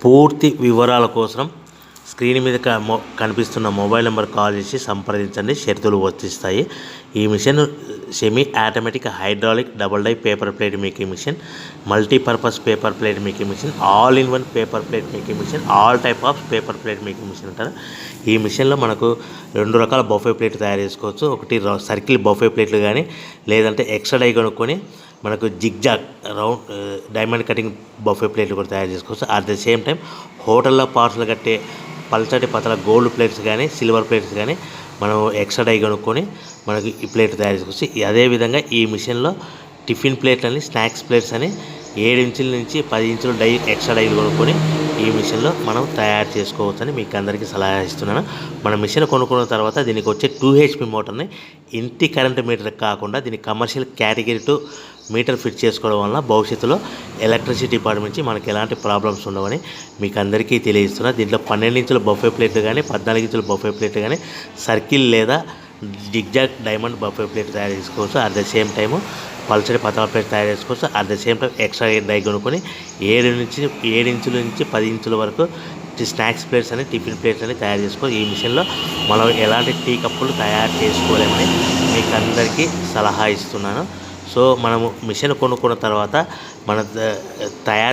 పూర్తి వివరాల కోసం స్క్రీన్ మీద కనిపిస్తున్న మొబైల్ నెంబర్ కాల్ చేసి సంప్రదించండి. షరతులు వర్తిస్తాయి. ఈ machine semi automatic hydraulic double die paper plate making machine, multipurpose paper plate making machine, all in one paper plate making machine, all type of paper plate making machine అంటారు. ఈ మిషన్లో మనకు 2 రకాల బఫే ప్లేట్ తయారు చేసుకోవచ్చు. ఒకటి circle buffet ప్లేట్లు కానీ, లేదంటే ఎక్స్ట్రా డై కొనుక్కొని మనకు zigzag round diamond cutting buffet ప్లేట్లు కూడా తయారు చేసుకోవచ్చు. అట్ ద సేమ్ టైం హోటల్లో పార్సల్ కట్టే పల్చటి పతల గోల్డ్ ప్లేట్స్ కానీ, సిల్వర్ ప్లేట్స్ కానీ మనం ఎక్స్ట్రా డై కొనుక్కొని మనకి ఈ ప్లేట్ తయారు చేసుకోవచ్చు. అదేవిధంగా ఈ మిషన్లో టిఫిన్ ప్లేట్లు అని, స్నాక్స్ ప్లేట్స్ అని 7 ఇంచుల నుంచి 10 ఇంచుల డై ఎక్స్ట్రా డైలు కొనుక్కొని ఈ మిషన్లో మనం తయారు చేసుకోవచ్చని మీకు అందరికీ సలహా ఇస్తున్నాను. మన మిషన్ కొనుక్కున్న తర్వాత దీనికి వచ్చే 2 HP మోటార్ని ఇంటి కరెంట్ మీటర్ కాకుండా దీనికి కమర్షియల్ కేటగిరీ 2 మీటర్ ఫిట్ చేసుకోవడం వల్ల భవిష్యత్తులో ఎలక్ట్రిసిటీ డిపార్ట్మెంట్ నుంచి మనకి ఎలాంటి ప్రాబ్లమ్స్ ఉండవని మీకు అందరికీ తెలియజేస్తున్నా. దీంట్లో 12 ఇంచుల బఫే ప్లేట్లు కానీ, 14 ఇంచుల బఫే ప్లేట్లు కానీ, సర్కిల్ లేదా జిగ్జాగ్ డైమండ్ బఫే ప్లేట్ తయారు చేసుకోవచ్చు. అట్ ద సేమ్ టైము పల్చడి పతల ప్లేట్ తయారు చేసుకోవచ్చు. At the same time extra die కొనుక్కొని 7 ఇంచుల నుంచి 10 ఇంచుల వరకు స్నాక్స్ ప్లేట్స్ అని, టిఫిన్ ప్లేట్స్ అని తయారు చేసుకోవచ్చు. ఈ మిషన్లో మనం ఎలాంటి టీ కప్పులు తయారు చేసుకోలేమని మీకు అందరికీ సలహా ఇస్తున్నాను. సో మనము మిషన్ కొనుక్కున్న తర్వాత మన తయారు